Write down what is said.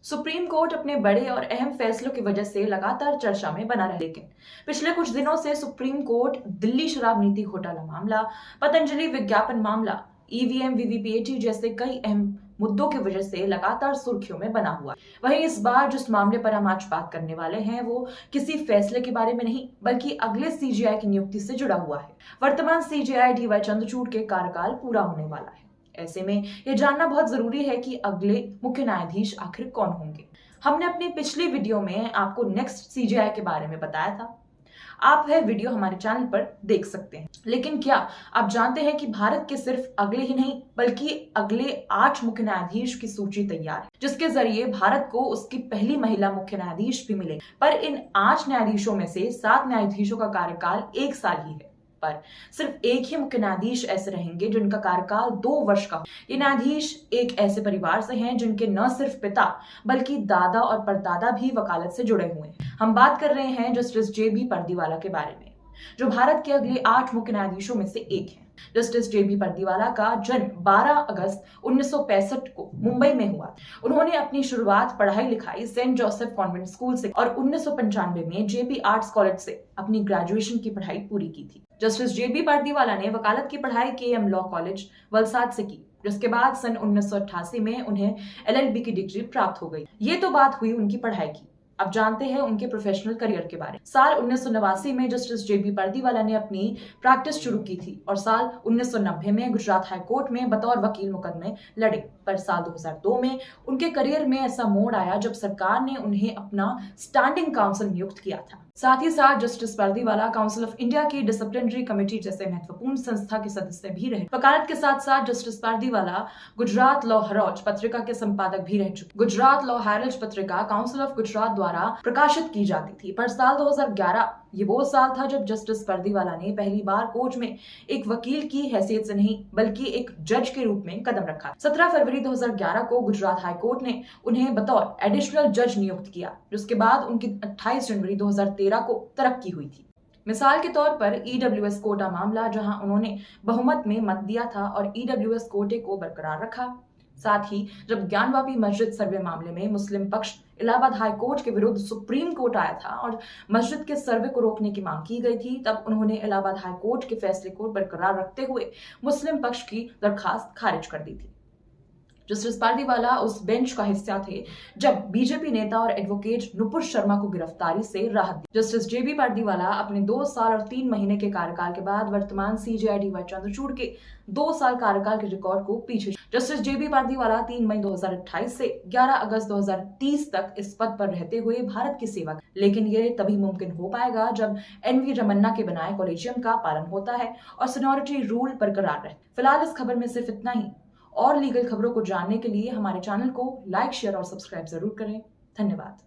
Supreme court अपने बड़े और अहम फैसलों की वजह से लगातार चर्चा में बना रहा है, लेकिन पिछले कुछ दिनों से सुप्रीम कोर्ट दिल्ली शराब नीति घोटाला मामला, पतंजलि विज्ञापन मामला, ईवीएम वीवीपीएटी जैसे कई अहम मुद्दों की वजह से लगातार सुर्खियों में बना हुआ है। वहीं इस बार जिस मामले पर हम आज बात करने वाले हैं वो किसी फैसले के बारे में नहीं बल्कि अगले सीजेआई की नियुक्ति से जुड़ा हुआ है। वर्तमान सीजेआई डीवाई चंद्रचूड़ के कार्यकाल पूरा होने वाला है। ऐसे में यह जानना बहुत जरूरी है कि अगले मुख्य न्यायाधीश आखिर कौन होंगे। हमने अपनी पिछली वीडियो में आपको नेक्स्ट सीजेआई के बारे में बताया था। आप वह वीडियो हमारे चैनल पर देख सकते हैं। लेकिन क्या आप जानते हैं कि भारत के सिर्फ अगले ही नहीं बल्कि अगले 8 मुख्य न्यायाधीश की सूची तैयार है, जिसके जरिए भारत को उसकी पहली महिला मुख्य न्यायाधीश भी मिलेगी। पर इन 8 न्यायाधीशों में से 7 न्यायाधीशों का कार्यकाल 1 साल ही है, पर सिर्फ एक ही मुख्य न्यायाधीश ऐसे रहेंगे जिनका कार्यकाल 2 वर्ष का हो। ये न्यायाधीश एक ऐसे परिवार से हैं जिनके न सिर्फ पिता बल्कि दादा और परदादा भी वकालत से जुड़े हुए हैं। हम बात कर रहे हैं जस्टिस जेबी पर्दीवाला के बारे में, जो भारत के अगले 8 मुख्य न्यायाधीशों में से एक है। जस्टिस जेबी पर्दीवाला का जन्म 12 अगस्त 1965 को मुंबई में हुआ। उन्होंने अपनी शुरुआत पढ़ाई लिखाई सेंट जोसेफ कॉन्वेंट स्कूल से और 1995 में जेपी आर्ट्स कॉलेज से अपनी ग्रेजुएशन की पढ़ाई पूरी की थी। जस्टिस जेबी पर्दीवाला ने वकालत की पढ़ाई केएम लॉ कॉलेज वलसाड से की, जिसके बाद सन 1988 में उन्हें एलएलबी की डिग्री प्राप्त हो गई। ये तो बात हुई उनकी पढ़ाई की। अब जानते हैं उनके प्रोफेशनल करियर के बारे में। साल 1989 में जस्टिस जेबी पर्दीवाला ने अपनी प्रैक्टिस शुरू की थी और साल 1990 में गुजरात हाई कोर्ट में बतौर वकील मुकदमे लड़े। पर साल 2002 में उनके करियर में ऐसा मोड़ आया जब सरकार ने उन्हें अपना स्टैंडिंग काउंसिल नियुक्त किया था। साथ ही साथ justice Pardiwala council of India की डिसिप्लिनरी कमेटी जैसे महत्वपूर्ण संस्था के सदस्य भी रहे। वकालत के साथ साथ justice Pardiwala Gujarat law Herald पत्रिका के संपादक भी रह चुके। गुजरात लॉ हेराल्ड पत्रिका काउंसिल ऑफ गुजरात द्वारा प्रकाशित की जाती थी। पर साल 2011 ये वो साल था जब जस्टिस पर्दीवाला ने पहली बार कोर्ट में एक वकील की हैसियत से नहीं बल्कि एक जज के रूप में कदम रखा। 17 फरवरी 2011 को गुजरात हाई कोर्ट ने उन्हें बतौर एडिशनल जज नियुक्त किया, जिसके बाद उनकी 28 जनवरी 2013 को तरक्की हुई थी। मिसाल के तौर पर ईडब्ल्यूएस कोटा मामला, जहां उन्होंने बहुमत में मत दिया था और ईडब्ल्यूएस कोटे को बरकरार रखा। साथ ही जब ज्ञानवापी मस्जिद सर्वे मामले में मुस्लिम पक्ष इलाहाबाद हाई कोर्ट के विरुद्ध सुप्रीम कोर्ट आया था और मस्जिद के सर्वे को रोकने की मांग की गई थी, तब उन्होंने इलाहाबाद हाई कोर्ट के फैसले को बरकरार रखते हुए मुस्लिम पक्ष की दरखास्त खारिज कर दी थी। जस्टिस पर्दीवाला उस बेंच का हिस्सा थे जब बीजेपी नेता और एडवोकेट नुपुर शर्मा को गिरफ्तारी से राहत दी। जस्टिस जेबी पर्दीवाला अपने 2 साल और 3 महीने के कार्यकाल के बाद वर्तमान सीजेआई डीवाई चंद्रचूड़ के 2 साल कार्यकाल के रिकॉर्ड को पीछे। जस्टिस जेबी पर्दीवाला 3 मई 2028 से 11 अगस्त 2030 तक इस पद पर रहते हुए भारत की सेवा, लेकिन ये तभी मुमकिन हो पाएगा जब एनवी रमन्ना के बनाए कॉलेजियम का पालन होता है और सीनियरिटी रूल बरकरार रहे। फिलहाल इस खबर में सिर्फ इतना ही। और लीगल खबरों को जानने के लिए हमारे चैनल को लाइक, शेयर और सब्सक्राइब जरूर करें। धन्यवाद।